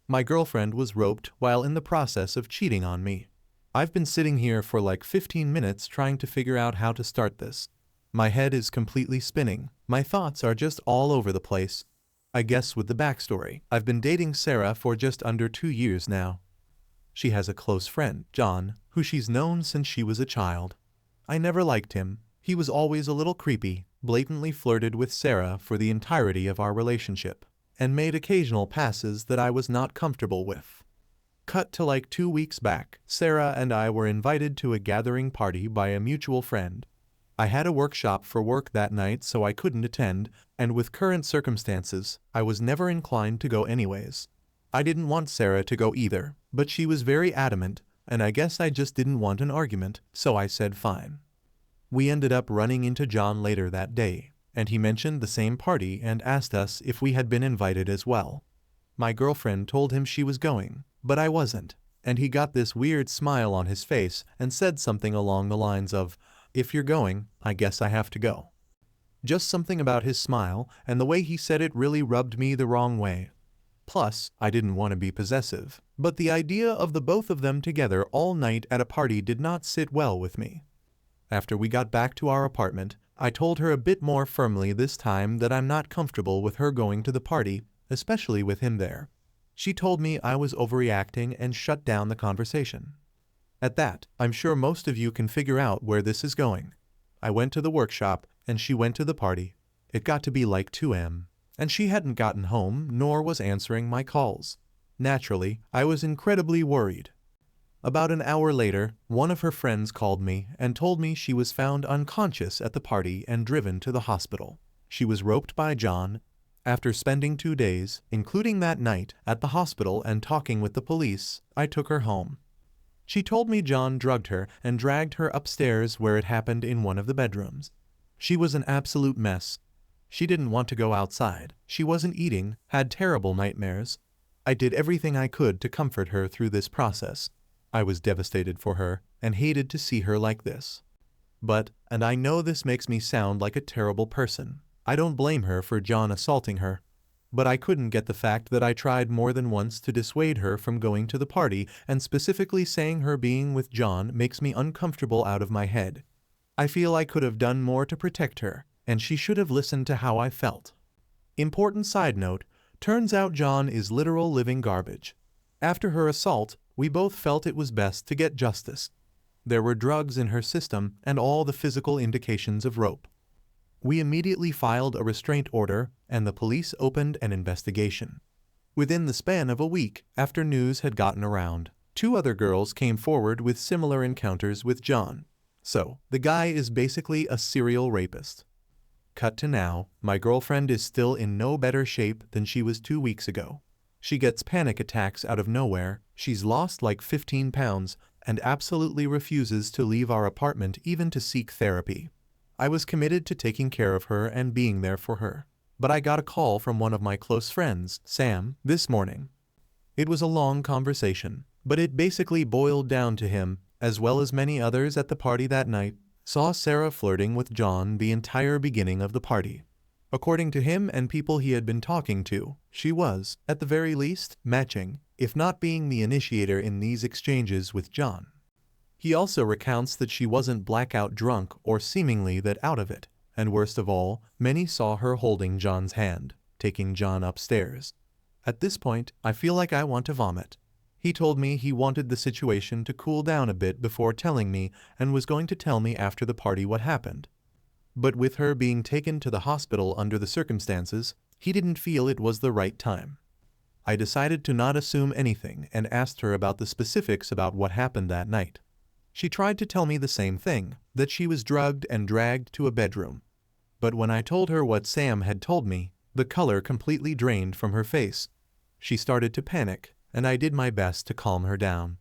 My girlfriend was roped while in the process of cheating on me. I've been sitting here for like 15 minutes trying to figure out how to start this. My head is completely spinning. My thoughts are just all over the place. I guess with the backstory, I've been dating Sarah for just under 2 years now. She has a close friend, John, who she's known since she was a child. I never liked him. He was always a little creepy, blatantly flirted with Sarah for the entirety of our relationship, and made occasional passes that I was not comfortable with. Cut to like 2 weeks back, Sarah and I were invited to a gathering party by a mutual friend. I had a workshop for work that night, so I couldn't attend, and with current circumstances, I was never inclined to go anyways. I didn't want Sarah to go either, but she was very adamant, and I guess I just didn't want an argument, so I said fine. We ended up running into John later that day, and he mentioned the same party and asked us if we had been invited as well. My girlfriend told him she was going, but I wasn't, and he got this weird smile on his face and said something along the lines of, "If you're going, I guess I have to go." Just something about his smile and the way he said it really rubbed me the wrong way. Plus, I didn't want to be possessive, but the idea of the both of them together all night at a party did not sit well with me. After we got back to our apartment, I told her a bit more firmly this time that I'm not comfortable with her going to the party, especially with him there. She told me I was overreacting and shut down the conversation. At that, I'm sure most of you can figure out where this is going. I went to the workshop, and she went to the party. It got to be like 2 a.m., and she hadn't gotten home nor was answering my calls. Naturally, I was incredibly worried. About an hour later, one of her friends called me and told me she was found unconscious at the party and driven to the hospital. She was roped by John. After spending 2 days, including that night, at the hospital and talking with the police, I took her home. She told me John drugged her and dragged her upstairs where it happened in one of the bedrooms. She was an absolute mess. She didn't want to go outside. She wasn't eating, had terrible nightmares. I did everything I could to comfort her through this process. I was devastated for her and hated to see her like this. But, and I know this makes me sound like a terrible person, I don't blame her for John assaulting her. But I couldn't get the fact that I tried more than once to dissuade her from going to the party, and specifically saying her being with John makes me uncomfortable out of my head. I feel I could have done more to protect her, and she should have listened to how I felt. Important side note, turns out John is literal living garbage. After her assault, we both felt it was best to get justice. There were drugs in her system and all the physical indications of rope. We immediately filed a restraint order, and the police opened an investigation. Within the span of a week, after news had gotten around, 2 other girls came forward with similar encounters with John. So, the guy is basically a serial rapist. Cut to now, my girlfriend is still in no better shape than she was 2 weeks ago. She gets panic attacks out of nowhere, she's lost like 15 pounds, and absolutely refuses to leave our apartment even to seek therapy. I was committed to taking care of her and being there for her. But I got a call from one of my close friends, Sam, this morning. It was a long conversation, but it basically boiled down to him, as well as many others at the party that night, saw Sarah flirting with John the entire beginning of the party. According to him and people he had been talking to, she was, at the very least, matching, if not being the initiator in these exchanges with John. He also recounts that she wasn't blackout drunk or seemingly that out of it, and worst of all, many saw her holding John's hand, taking John upstairs. At this point, I feel like I want to vomit. He told me he wanted the situation to cool down a bit before telling me and was going to tell me after the party what happened. But with her being taken to the hospital under the circumstances, he didn't feel it was the right time. I decided to not assume anything and asked her about the specifics about what happened that night. She tried to tell me the same thing, that she was drugged and dragged to a bedroom. But when I told her what Sam had told me, the color completely drained from her face. She started to panic, and I did my best to calm her down.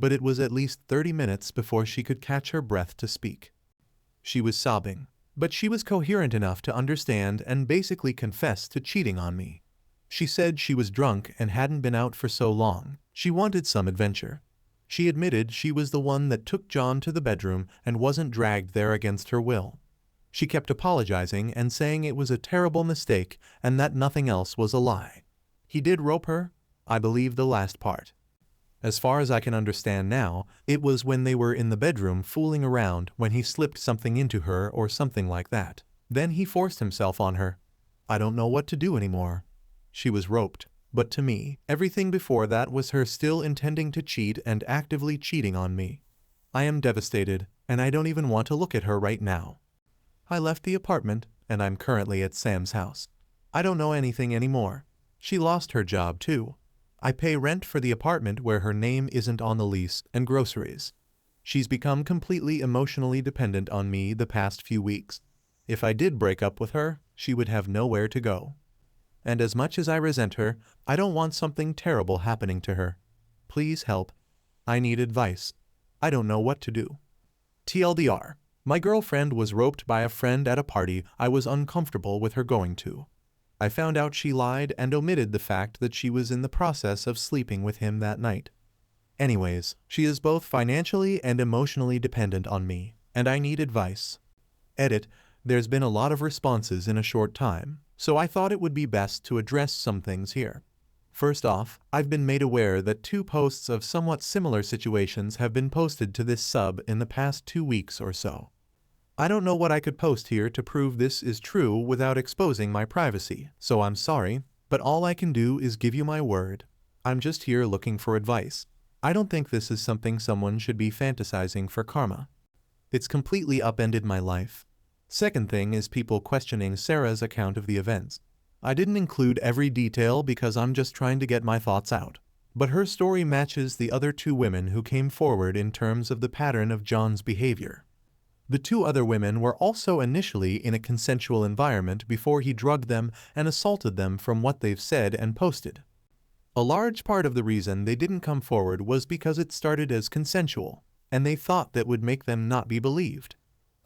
But it was at least 30 minutes before she could catch her breath to speak. She was sobbing, but she was coherent enough to understand and basically confess to cheating on me. She said she was drunk and hadn't been out for so long, she wanted some adventure. She admitted she was the one that took John to the bedroom and wasn't dragged there against her will. She kept apologizing and saying it was a terrible mistake and that nothing else was a lie. He did rope her? I believe the last part. As far as I can understand now, it was when they were in the bedroom fooling around when he slipped something into her or something like that. Then he forced himself on her. I don't know what to do anymore. She was roped, but to me, everything before that was her still intending to cheat and actively cheating on me. I am devastated, and I don't even want to look at her right now. I left the apartment, and I'm currently at Sam's house. I don't know anything anymore. She lost her job too. I pay rent for the apartment where her name isn't on the lease and groceries. She's become completely emotionally dependent on me the past few weeks. If I did break up with her, she would have nowhere to go. And as much as I resent her, I don't want something terrible happening to her. Please help. I need advice. I don't know what to do. TLDR. My girlfriend was roped by a friend at a party I was uncomfortable with her going to. I found out she lied and omitted the fact that she was in the process of sleeping with him that night. Anyways, she is both financially and emotionally dependent on me, and I need advice. Edit. There's been a lot of responses in a short time, so I thought it would be best to address some things here. First off, I've been made aware that 2 posts of somewhat similar situations have been posted to this sub in the past 2 weeks or so. I don't know what I could post here to prove this is true without exposing my privacy, so I'm sorry, but all I can do is give you my word. I'm just here looking for advice. I don't think this is something someone should be fantasizing for karma. It's completely upended my life. Second thing is people questioning Sarah's account of the events. I didn't include every detail because I'm just trying to get my thoughts out. But her story matches the other 2 women who came forward in terms of the pattern of John's behavior. The 2 other women were also initially in a consensual environment before he drugged them and assaulted them from what they've said and posted. A large part of the reason they didn't come forward was because it started as consensual, and they thought that would make them not be believed.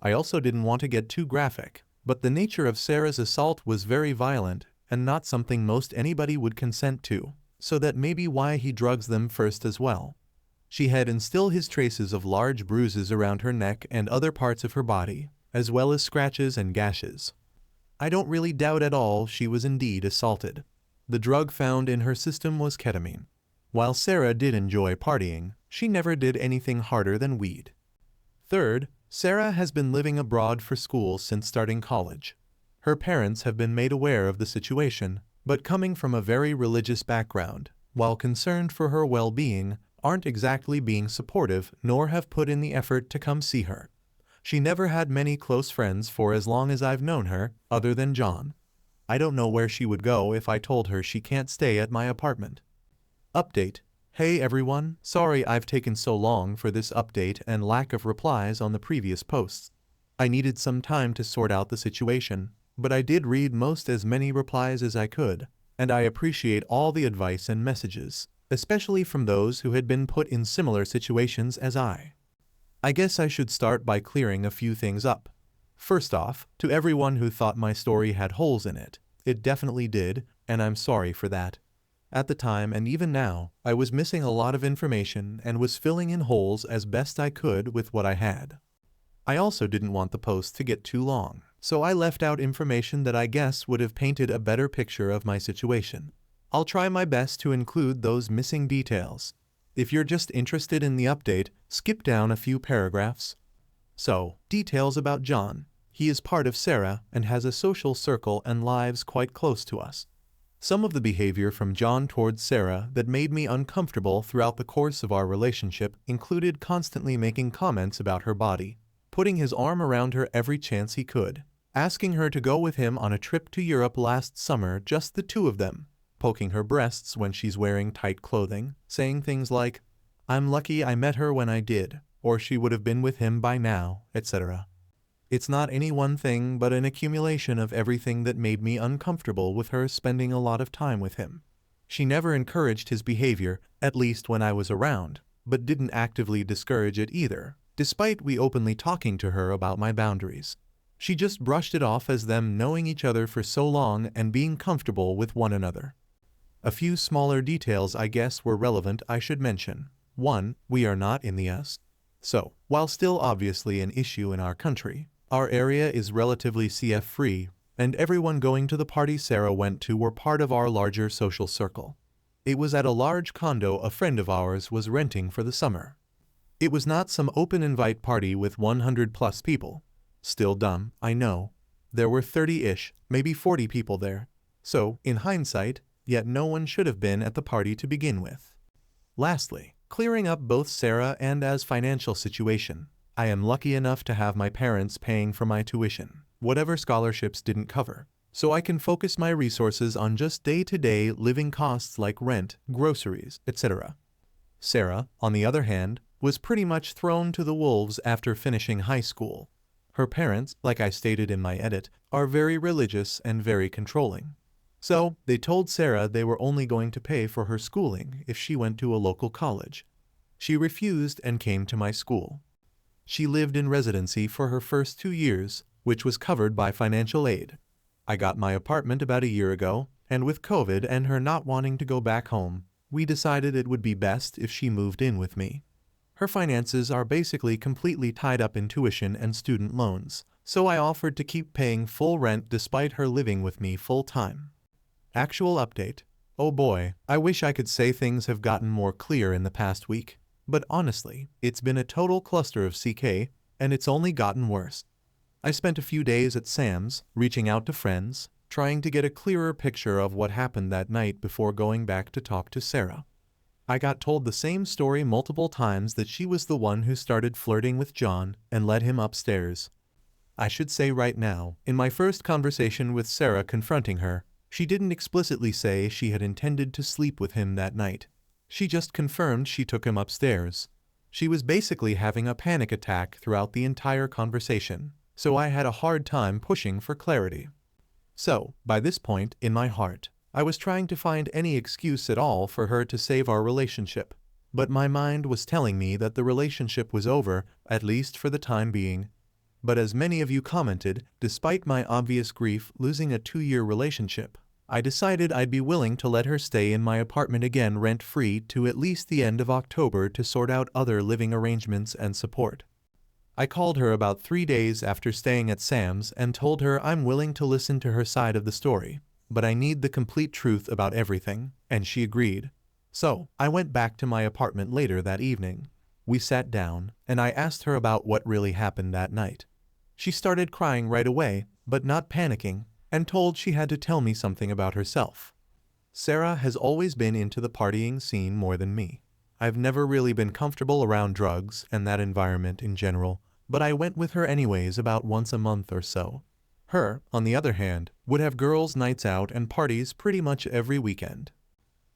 I also didn't want to get too graphic, but the nature of Sarah's assault was very violent and not something most anybody would consent to, so that may be why he drugs them first as well. She had and still has traces of large bruises around her neck and other parts of her body, as well as scratches and gashes. I don't really doubt at all she was indeed assaulted. The drug found in her system was ketamine. While Sarah did enjoy partying, she never did anything harder than weed. Third, Sarah has been living abroad for school since starting college. Her parents have been made aware of the situation, but coming from a very religious background, while concerned for her well-being, aren't exactly being supportive nor have put in the effort to come see her. She never had many close friends for as long as I've known her, other than John. I don't know where she would go if I told her she can't stay at my apartment. Update. Hey everyone, sorry I've taken so long for this update and lack of replies on the previous posts. I needed some time to sort out the situation, but I did read most as many replies as I could, and I appreciate all the advice and messages, especially from those who had been put in similar situations as I. I guess I should start by clearing a few things up. First off, to everyone who thought my story had holes in it, it definitely did, and I'm sorry for that. At the time and even now, I was missing a lot of information and was filling in holes as best I could with what I had. I also didn't want the post to get too long, so I left out information that I guess would have painted a better picture of my situation. I'll try my best to include those missing details. If you're just interested in the update, skip down a few paragraphs. So, details about John. He is part of Sarah and has a social circle and lives quite close to us. Some of the behavior from John towards Sarah that made me uncomfortable throughout the course of our relationship included constantly making comments about her body, putting his arm around her every chance he could, asking her to go with him on a trip to Europe last summer, just the 2 of them, poking her breasts when she's wearing tight clothing, saying things like, "I'm lucky I met her when I did," or "she would have been with him by now," etc. It's not any one thing but an accumulation of everything that made me uncomfortable with her spending a lot of time with him. She never encouraged his behavior, at least when I was around, but didn't actively discourage it either, despite we openly talking to her about my boundaries. She just brushed it off as them knowing each other for so long and being comfortable with one another. A few smaller details I guess were relevant I should mention. 1. We are not in the US. So, while still obviously an issue in our country, our area is relatively CF-free, and everyone going to the party Sarah went to were part of our larger social circle. It was at a large condo a friend of ours was renting for the summer. It was not some open invite party with 100 plus people. Still dumb, I know. There were 30-ish, maybe 40 people there. So, in hindsight, yet no one should have been at the party to begin with. Lastly, clearing up both Sarah and A's financial situation. I am lucky enough to have my parents paying for my tuition, whatever scholarships didn't cover, so I can focus my resources on just day-to-day living costs like rent, groceries, etc. Sarah, on the other hand, was pretty much thrown to the wolves after finishing high school. Her parents, like I stated in my edit, are very religious and very controlling. So, they told Sarah they were only going to pay for her schooling if she went to a local college. She refused and came to my school. She lived in residency for her first 2 years, which was covered by financial aid. I got my apartment about a year ago, and with COVID and her not wanting to go back home, we decided it would be best if she moved in with me. Her finances are basically completely tied up in tuition and student loans, so I offered to keep paying full rent despite her living with me full-time. Actual update. Oh boy, I wish I could say things have gotten more clear in the past week, but honestly, it's been a total cluster of CK, and it's only gotten worse. I spent a few days at Sam's, reaching out to friends, trying to get a clearer picture of what happened that night before going back to talk to Sarah. I got told the same story multiple times, that she was the one who started flirting with John and led him upstairs. I should say right now, in my first conversation with Sarah confronting her, she didn't explicitly say she had intended to sleep with him that night. She just confirmed she took him upstairs. She was basically having a panic attack throughout the entire conversation, so I had a hard time pushing for clarity. So, by this point, in my heart, I was trying to find any excuse at all for her to save our relationship. But my mind was telling me that the relationship was over, at least for the time being. But as many of you commented, despite my obvious grief losing a 2-year relationship, I decided I'd be willing to let her stay in my apartment again rent-free to at least the end of October to sort out other living arrangements and support. I called her about 3 days after staying at Sam's and told her I'm willing to listen to her side of the story, but I need the complete truth about everything, and she agreed. So, I went back to my apartment later that evening. We sat down, and I asked her about what really happened that night. She started crying right away, but not panicking, and told she had to tell me something about herself. Sarah has always been into the partying scene more than me. I've never really been comfortable around drugs and that environment in general, but I went with her anyways about once a month or so. Her, on the other hand, would have girls' nights out and parties pretty much every weekend.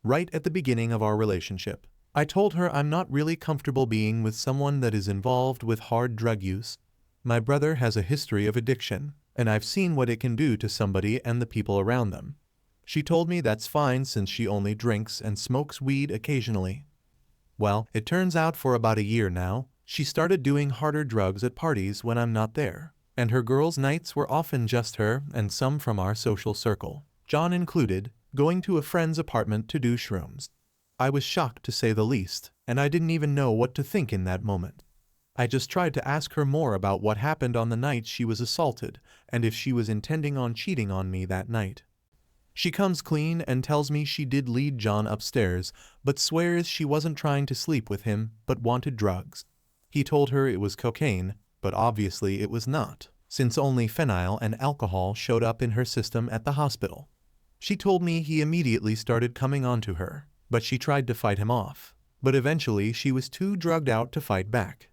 Right at the beginning of our relationship, I told her I'm not really comfortable being with someone that is involved with hard drug use. My brother has a history of addiction, and I've seen what it can do to somebody and the people around them. She told me that's fine since she only drinks and smokes weed occasionally. Well, it turns out for about a year now, she started doing harder drugs at parties when I'm not there, and her girls' nights were often just her and some from our social circle, John included, going to a friend's apartment to do shrooms. I was shocked to say the least, and I didn't even know what to think in that moment. I just tried to ask her more about what happened on the night she was assaulted, and if she was intending on cheating on me that night. She comes clean and tells me she did lead John upstairs, but swears she wasn't trying to sleep with him, but wanted drugs. He told her it was cocaine, but obviously it was not, since only phenyl and alcohol showed up in her system at the hospital. She told me he immediately started coming on to her, but she tried to fight him off, but eventually she was too drugged out to fight back.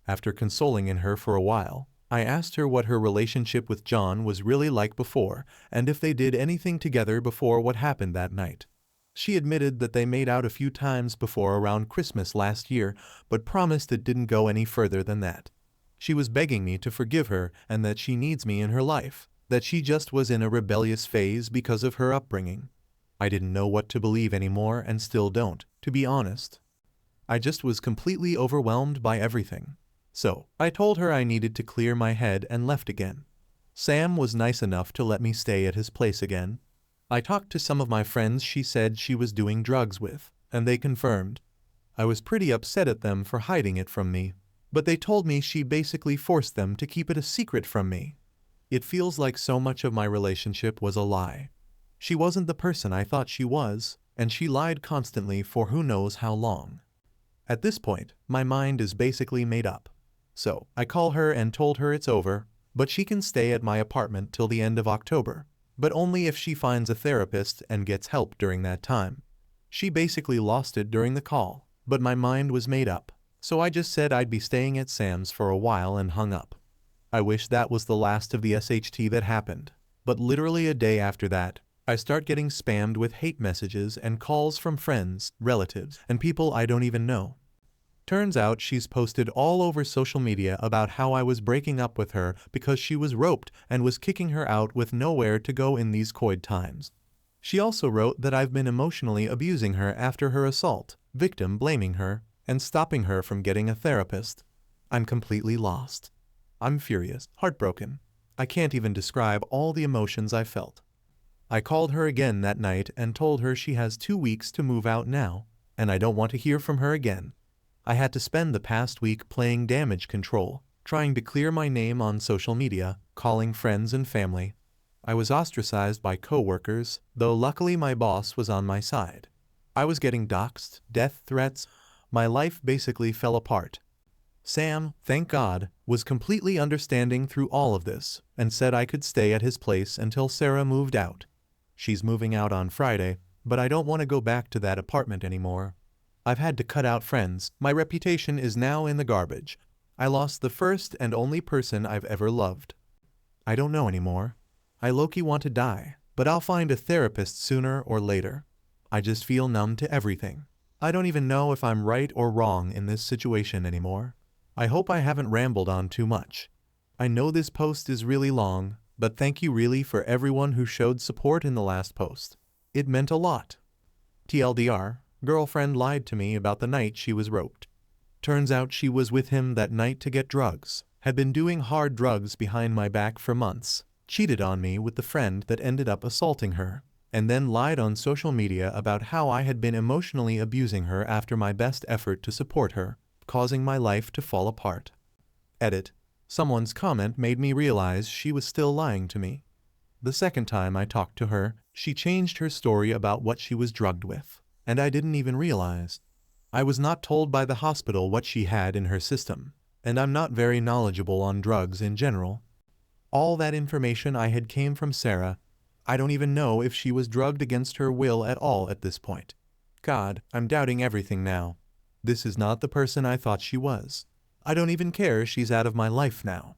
After consoling in her for a while, I asked her what her relationship with John was really like before, and if they did anything together before what happened that night. She admitted that they made out a few times before around Christmas last year, but promised it didn't go any further than that. She was begging me to forgive her and that she needs me in her life, that she just was in a rebellious phase because of her upbringing. I didn't know what to believe anymore and still don't, to be honest. I just was completely overwhelmed by everything. So, I told her I needed to clear my head and left again. Sam was nice enough to let me stay at his place again. I talked to some of my friends she said she was doing drugs with, and they confirmed. I was pretty upset at them for hiding it from me, but they told me she basically forced them to keep it a secret from me. It feels like so much of my relationship was a lie. She wasn't the person I thought she was, and she lied constantly for who knows how long. At this point, my mind is basically made up. So, I call her and told her it's over, but she can stay at my apartment till the end of October, but only if she finds a therapist and gets help during that time. She basically lost it during the call, but my mind was made up, so I just said I'd be staying at Sam's for a while and hung up. I wish that was the last of the SHT that happened, but literally a day after that, I start getting spammed with hate messages and calls from friends, relatives, and people I don't even know. Turns out she's posted all over social media about how I was breaking up with her because she was roped and was kicking her out with nowhere to go in these cold times. She also wrote that I've been emotionally abusing her after her assault, victim blaming her, and stopping her from getting a therapist. I'm completely lost. I'm furious, heartbroken. I can't even describe all the emotions I felt. I called her again that night and told her she has 2 weeks to move out now, and I don't want to hear from her again. I had to spend the past week playing damage control, trying to clear my name on social media, calling friends and family. I was ostracized by coworkers, though luckily my boss was on my side. I was getting doxxed, death threats. My life basically fell apart. Sam, thank God, was completely understanding through all of this and said I could stay at his place until Sarah moved out. She's moving out on Friday, but I don't want to go back to that apartment anymore. I've had to cut out friends. My reputation is now in the garbage. I lost the first and only person I've ever loved. I don't know anymore. I low-key want to die, but I'll find a therapist sooner or later. I just feel numb to everything. I don't even know if I'm right or wrong in this situation anymore. I hope I haven't rambled on too much. I know this post is really long, but thank you really for everyone who showed support in the last post. It meant a lot. TLDR, girlfriend lied to me about the night she was roped. Turns out she was with him that night to get drugs, had been doing hard drugs behind my back for months, cheated on me with the friend that ended up assaulting her, and then lied on social media about how I had been emotionally abusing her after my best effort to support her, causing my life to fall apart. Edit. Someone's comment made me realize she was still lying to me. The second time I talked to her, she changed her story about what she was drugged with, and I didn't even realize. I was not told by the hospital what she had in her system, and I'm not very knowledgeable on drugs in general. All that information I had came from Sarah. I don't even know if she was drugged against her will at all at this point. God, I'm doubting everything now. This is not the person I thought she was. I don't even care she's out of my life now.